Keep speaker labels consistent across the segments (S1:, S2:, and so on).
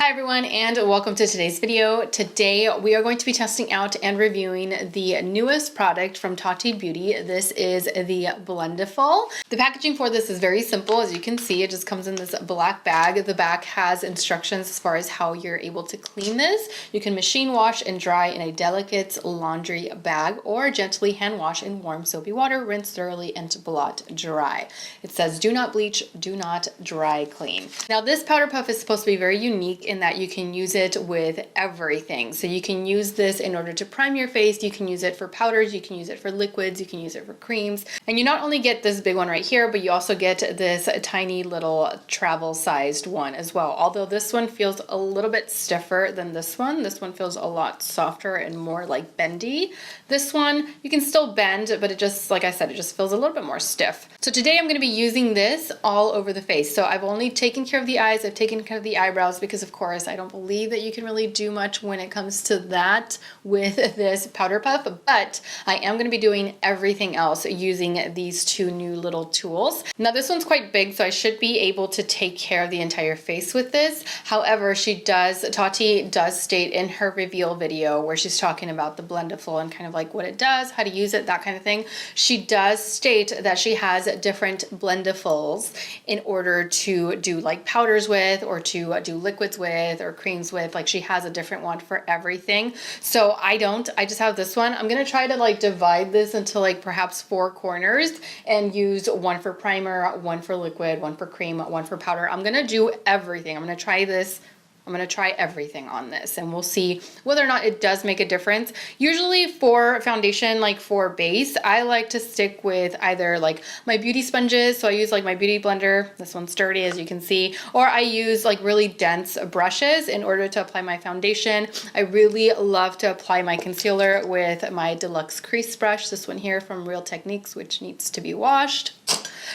S1: Hi everyone and welcome to today's video. Today we are going to be testing out and reviewing the newest product from Tati Beauty. This is the Blendiful. The packaging for this is very simple. As you can see, it just comes in this black bag. The back has instructions as far as how you're able to clean this. You can machine wash and dry in a delicate laundry bag or gently hand wash in warm soapy water, rinse thoroughly and blot dry. It says do not bleach, do not dry clean. Now this powder puff is supposed to be very unique in that you can use it with everything. So you can use this in order to prime your face, you can use it for powders, you can use it for liquids, you can use it for creams. And you not only get this big one right here, but you also get this tiny little travel sized one as well. Although this one feels a little bit stiffer than this one. This one feels a lot softer and more like bendy. This one, you can still bend, but it just, like I said, it just feels a little bit more stiff. So today I'm gonna be using this all over the face. So I've only taken care of the eyes, I've taken care of the eyebrows because of course I don't believe that you can really do much when it comes to that with this powder puff, but I am going to be doing everything else using these two new little tools. Now this one's quite big, so I should be able to take care of the entire face with this. However, Tati does state in her reveal video where she's talking about the Blendiful and kind of like what it does, how to use it, that kind of thing. She does state that she has different Blendifuls in order to do like powders with or to do liquids with or creams with. Like she has a different one for everything. So I just have this one. I'm gonna try to like divide this into like perhaps 4 corners and use one for primer, one for liquid, one for cream, one for powder. I'm gonna do everything. I'm gonna try this. I'm gonna try everything on this and we'll see whether or not it does make a difference. Usually for foundation, like for base, I like to stick with either like my beauty sponges. So I use like my beauty blender. This one's sturdy as you can see, or I use like really dense brushes in order to apply my foundation. I really love to apply my concealer with my deluxe crease brush. This one here from Real Techniques, which needs to be washed.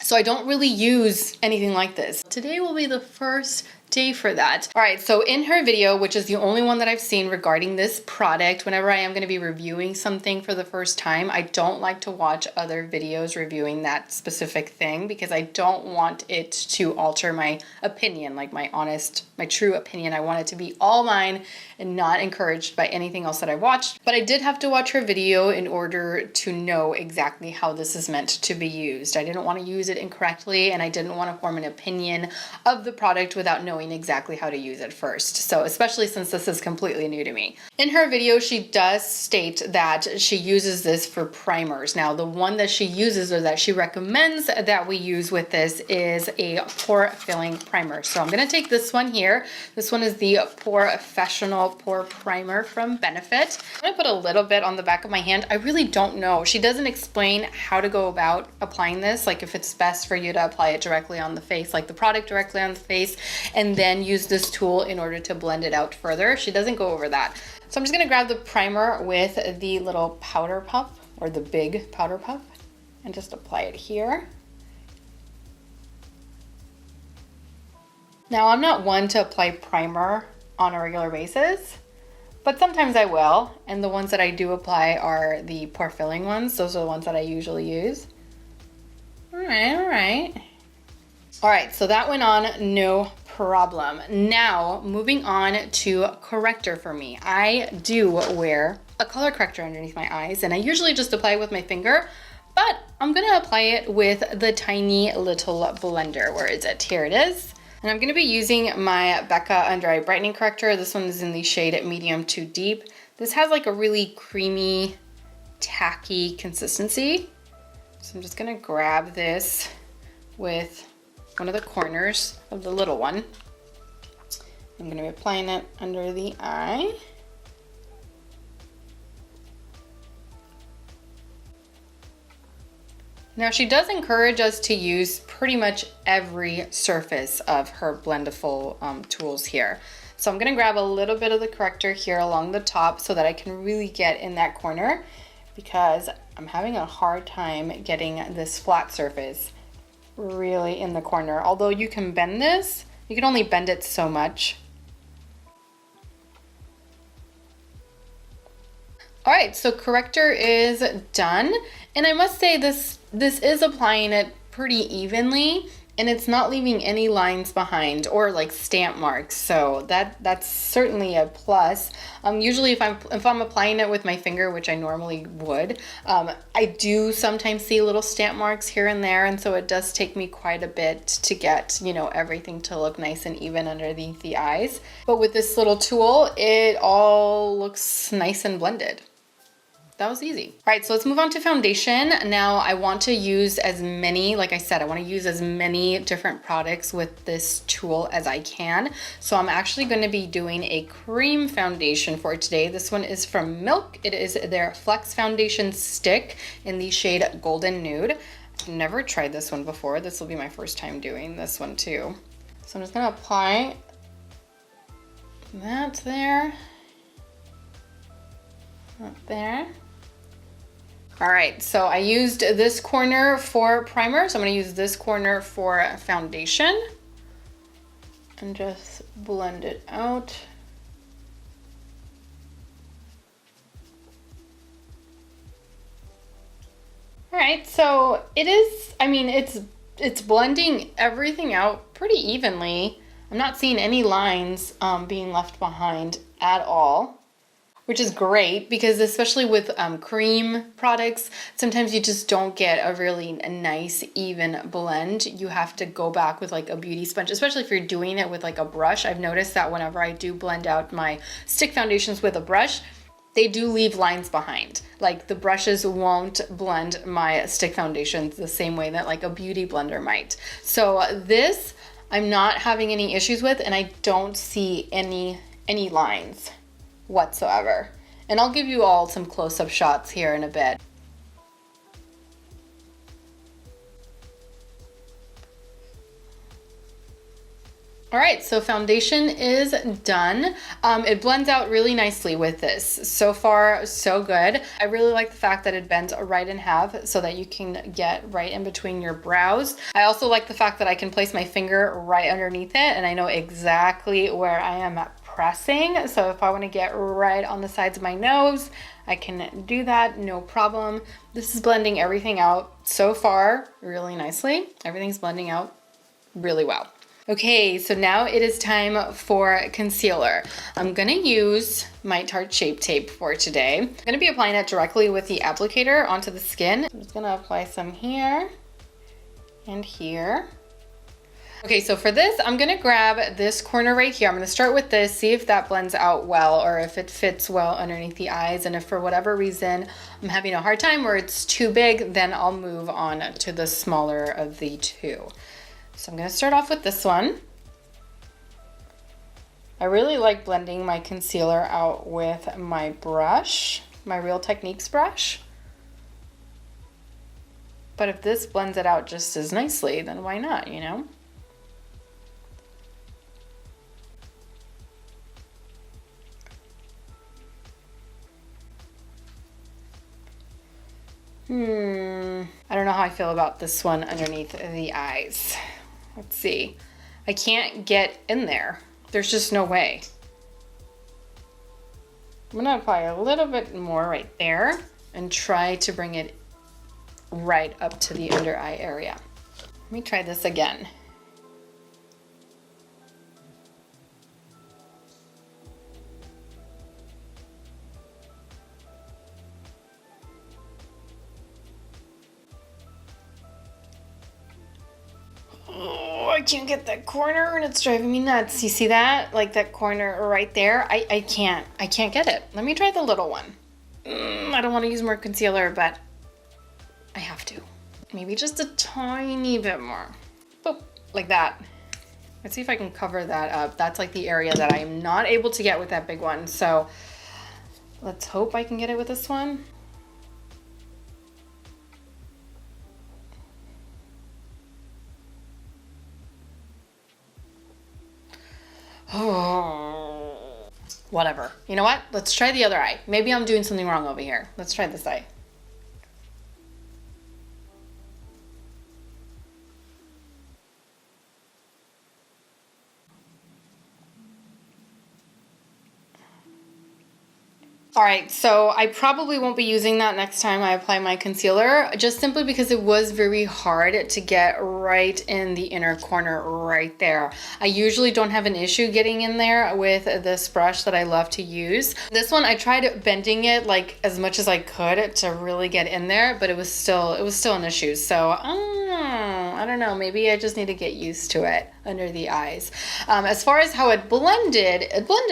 S1: So I don't really use anything like this. Today will be the first day for that. All right, so in her video, which is the only one that I've seen regarding this product, whenever I am going to be reviewing something for the first time, I don't like to watch other videos reviewing that specific thing because I don't want it to alter my opinion, like my true opinion. I want it to be all mine and not encouraged by anything else that I watched. But I did have to watch her video in order to know exactly how this is meant to be used. I didn't want to use it incorrectly and I didn't want to form an opinion of the product without knowing exactly how to use it first. So especially since this is completely new to me. In her video, she does state that she uses this for primers. Now, the one that she uses or that she recommends that we use with this is a pore filling primer. So I'm gonna take this one here. This one is the Professional Pore Primer from Benefit. I'm gonna put a little bit on the back of my hand. I really don't know. She doesn't explain how to go about applying this, like if it's best for you to apply it directly on the face, like the product directly on the face, and then use this tool in order to blend it out further. She doesn't go over that. So I'm just gonna grab the primer with the little powder puff or the big powder puff and just apply it here. Now I'm not one to apply primer on a regular basis, but sometimes I will. And the ones that I do apply are the pore filling ones. Those are the ones that I usually use. All right. All right, so that went on no problem. Now, moving on to corrector for me. I do wear a color corrector underneath my eyes, and I usually just apply it with my finger, but I'm gonna apply it with the tiny little blender. Where is it? Here it is. And I'm gonna be using my Becca Under Eye Brightening Corrector. This one is in the shade Medium to Deep. This has like a really creamy, tacky consistency. So I'm just gonna grab this with one of the corners of the little one. I'm going to be applying it under the eye. Now she does encourage us to use pretty much every surface of her Blendiful tools here. So I'm going to grab a little bit of the corrector here along the top so that I can really get in that corner because I'm having a hard time getting this flat surface really in the corner. Although you can bend this, you can only bend it so much. All right, so corrector is done. And I must say this is applying it pretty evenly. and it's not leaving any lines behind or like stamp marks, so that's certainly a plus. Usually if I'm applying it with my finger, which I normally would, I do sometimes see little stamp marks here and there, and so it does take me quite a bit to get, you know, everything to look nice and even underneath the eyes. But with this little tool, it all looks nice and blended. That was easy. All right, so let's move on to foundation. Now I want to use as many, like I said, I want to use as many different products with this tool as I can. So I'm actually going to be doing a cream foundation for today. This one is from Milk. It is their Flex Foundation Stick in the shade Golden Nude. I've never tried this one before. This will be my first time doing this one too. So I'm just going to apply that there, that there. All right, so I used this corner for primer, so I'm gonna use this corner for foundation and just blend it out. All right, so it is, I mean, it's blending everything out pretty evenly. I'm not seeing any lines being left behind at all, which is great because especially with cream products, sometimes you just don't get a really nice even blend. You have to go back with like a beauty sponge, especially if you're doing it with like a brush. I've noticed that whenever I do blend out my stick foundations with a brush, they do leave lines behind. Like the brushes won't blend my stick foundations the same way that like a beauty blender might. So this I'm not having any issues with, and I don't see any lines whatsoever. And I'll give you all some close-up shots here in a bit. All right, so foundation is done. It blends out really nicely with this. So far, so good. I really like the fact that it bends right in half so that you can get right in between your brows. I also like the fact that I can place my finger right underneath it and I know exactly where I am pressing. So if I want to get right on the sides of my nose, I can do that, no problem. This is blending everything out so far really nicely. Everything's blending out really well. Okay, so now it is time for concealer. I'm gonna use my Tarte Shape Tape for today. I'm gonna be applying it directly with the applicator onto the skin. I'm just gonna apply some here and here. Okay, so for this, I'm gonna grab this corner right here. I'm gonna start with this, see if that blends out well or if it fits well underneath the eyes. And if for whatever reason I'm having a hard time or it's too big, then I'll move on to the smaller of the two. So I'm gonna start off with this one. I really like blending my concealer out with my brush, my Real Techniques brush. But if this blends it out just as nicely, then why not, you know? I don't know how I feel about this one underneath the eyes. Let's see. I can't get in there. There's just no way. I'm gonna apply a little bit more right there and try to bring it right up to the under eye area. Let me try this again. Oh, I can't get that corner and it's driving me nuts. You see that? Like that corner right there? I can't get it. Let me try the little one. I don't want to use more concealer, but I have to. Maybe just a tiny bit more. Boop, like that. Let's see if I can cover that up. That's like the area that I'm not able to get with that big one. So let's hope I can get it with this one. Oh, whatever. You know what? Let's try the other eye. Maybe I'm doing something wrong over here. Let's try this eye. All right, so I probably won't be using that next time I apply my concealer, just simply because it was very hard to get right in the inner corner right there. I usually don't have an issue getting in there with this brush that I love to use. This one, I tried bending it like as much as I could to really get in there, but it was still an issue. So I don't know, maybe I just need to get used to it under the eyes. As far as how it blended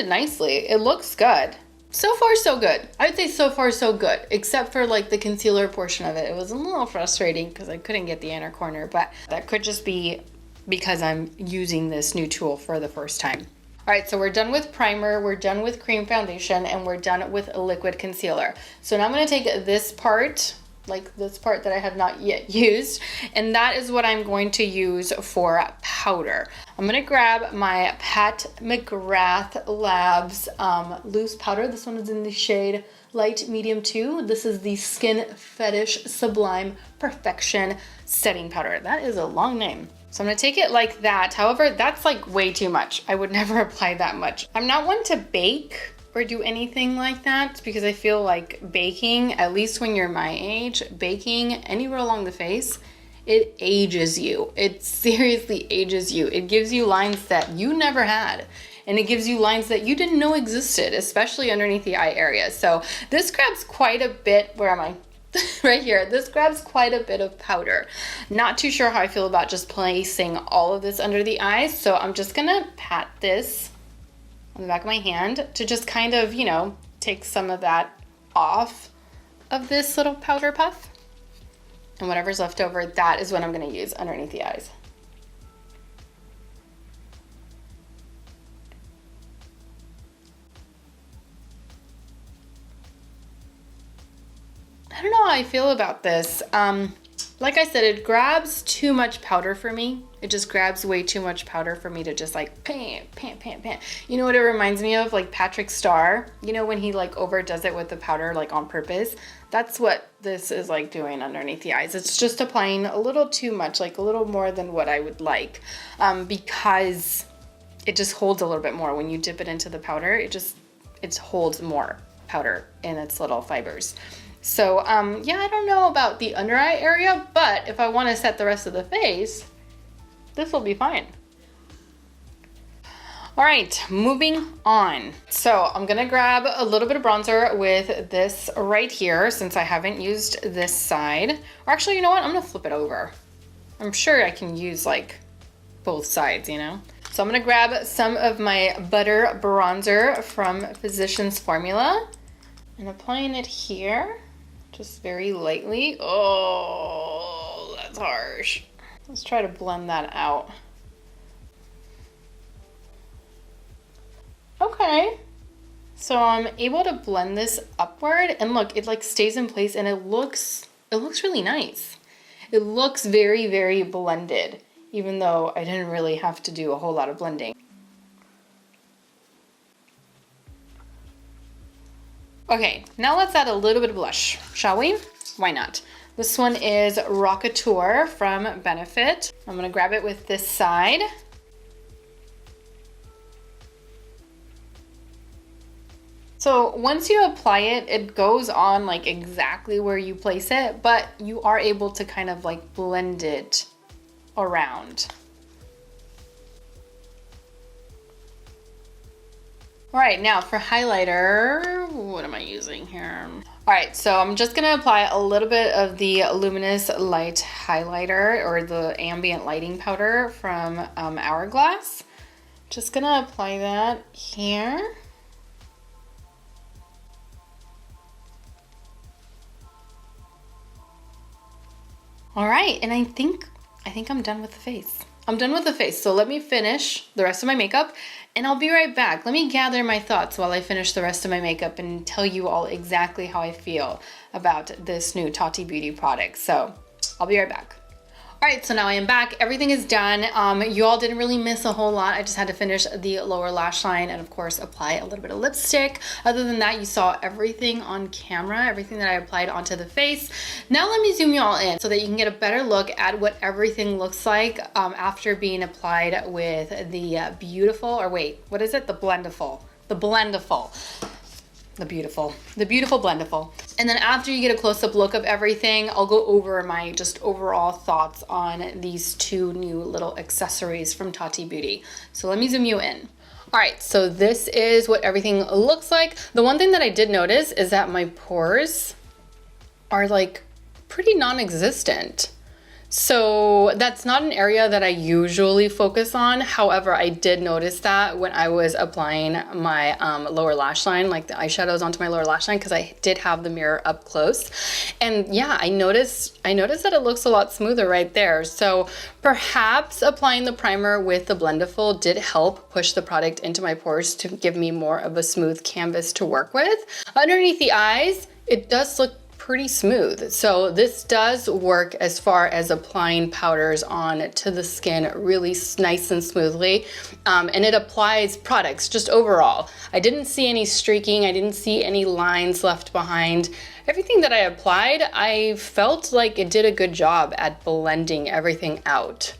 S1: nicely. It looks good. So far, so good. I would say so far, so good, except for like the concealer portion of it. It was a little frustrating because I couldn't get the inner corner, but that could just be because I'm using this new tool for the first time. All right, so we're done with primer, we're done with cream foundation, and we're done with liquid concealer. So now I'm gonna take this part, like this part that I have not yet used, and that is what I'm going to use for powder. I'm gonna grab my Pat McGrath Labs loose powder. This one is in the shade Light Medium 2. This is the Skin Fetish Sublime Perfection Setting Powder. That is a long name. So I'm gonna take it like that. However, that's like way too much. I would never apply that much. I'm not one to bake or do anything like that because I feel like baking, at least when you're my age, baking anywhere along the face, it ages you. It seriously ages you. It gives you lines that you never had. And it gives you lines that you didn't know existed, especially underneath the eye area. So this grabs quite a bit, where am I? Right here. This grabs quite a bit of powder. Not too sure how I feel about just placing all of this under the eyes. So I'm just gonna pat this on the back of my hand to just kind of, you know, take some of that off of this little powder puff. And whatever's left over, that is what I'm gonna use underneath the eyes. I don't know how I feel about this. Like I said, it grabs too much powder for me. It just grabs way too much powder for me to just like pan. You know what it reminds me of? Like Patrick Starr. You know when he like overdoes it with the powder like on purpose? That's what this is like doing underneath the eyes. It's just applying a little too much, like a little more than what I would like, because it just holds a little bit more. When you dip it into the powder, it holds more powder in its little fibers. So yeah, I don't know about the under eye area, but if I want to set the rest of the face, this will be fine. All right, moving on. So I'm gonna grab a little bit of bronzer with this right here, since I haven't used this side. Or actually, you know what? I'm gonna flip it over. I'm sure I can use like both sides, you know? So I'm gonna grab some of my butter bronzer from Physicians Formula and applying it here. Just very lightly. Oh, that's harsh. Let's try to blend that out. Okay. So I'm able to blend this upward, and look, it like stays in place, and it looks really nice. It looks very, very blended, even though I didn't really have to do a whole lot of blending. Okay, now let's add a little bit of blush, shall we? Why not? This one is Rockateur from Benefit. I'm gonna grab it with this side. So once you apply it, it goes on like exactly where you place it, but you are able to kind of like blend it around. All right, now for highlighter, what am I using here? All right, so I'm just gonna apply a little bit of the Luminous Light Highlighter, or the Ambient Lighting Powder from Hourglass. Just gonna apply that here. All right, and I think I'm done with the face. I'm done with the face, so let me finish the rest of my makeup and I'll be right back. Let me gather my thoughts while I finish the rest of my makeup and tell you all exactly how I feel about this new Tati Beauty product. So I'll be right back. All right, so now I am back. Everything is done. You all didn't really miss a whole lot. I just had to finish the lower lash line and of course apply a little bit of lipstick. Other than that, you saw everything on camera, everything that I applied onto the face. Now let me zoom you all in so that you can get a better look at what everything looks like after being applied with the beautiful, or wait, what is it? The Blendiful. The Blendiful. the beautiful Blendiful. And then after you get a close-up look of everything, I'll go over my just overall thoughts on these two new little accessories from Tati Beauty. So let me zoom you in. All right, so this is what everything looks like. The one thing that I did notice is that my pores are like pretty non-existent. So that's not an area that I usually focus on. However, I did notice that when I was applying my lower lash line, like the eyeshadows onto my lower lash line, because I did have the mirror up close. And yeah, I noticed that it looks a lot smoother right there. So perhaps applying the primer with the Blendiful did help push the product into my pores to give me more of a smooth canvas to work with. Underneath the eyes, it does look pretty smooth. So this does work as far as applying powders on to the skin really nice and smoothly. And it applies products just overall. I didn't see any streaking. I didn't see any lines left behind. Everything that I applied, I felt like it did a good job at blending everything out.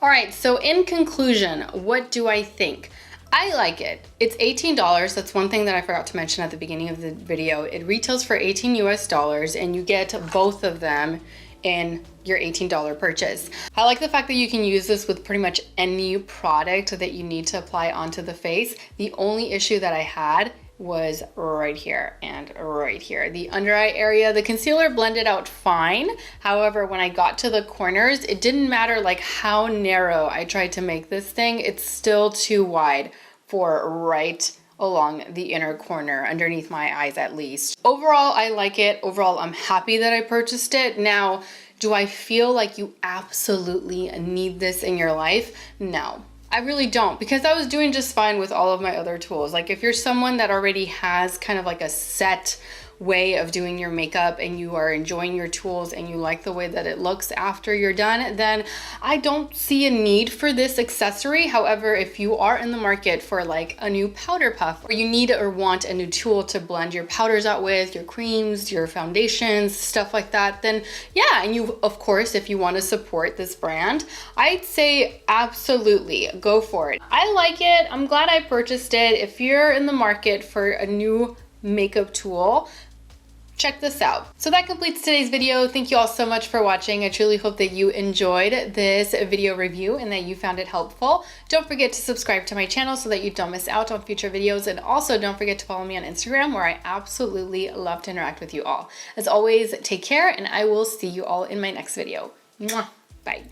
S1: All right, so in conclusion, what do I think? I like it. It's $18. That's one thing that I forgot to mention at the beginning of the video. It retails for $18 US and you get both of them in your $18 purchase. I like the fact that you can use this with pretty much any product that you need to apply onto the face. The only issue that I had was right here and right here. The under eye area, the concealer blended out fine. However, when I got to the corners, it didn't matter like how narrow I tried to make this thing, it's still too wide for right along the inner corner, underneath my eyes at least. Overall, I like it. Overall, I'm happy that I purchased it. Now, do I feel like you absolutely need this in your life? No. I really don't, because I was doing just fine with all of my other tools. Like if you're someone that already has kind of like a set way of doing your makeup and you are enjoying your tools and you like the way that it looks after you're done, then I don't see a need for this accessory. However, if you are in the market for like a new powder puff, or you need or want a new tool to blend your powders out with, your creams, your foundations, stuff like that, then yeah, and you, of course, if you want to support this brand, I'd say absolutely go for it. I like it. I'm glad I purchased it. If you're in the market for a new makeup tool, check this out. So that completes today's video. Thank you all so much for watching. I truly hope that you enjoyed this video review and that you found it helpful. Don't forget to subscribe to my channel so that you don't miss out on future videos. And also don't forget to follow me on Instagram, where I absolutely love to interact with you all. As always, take care, and I will see you all in my next video. Mwah. Bye.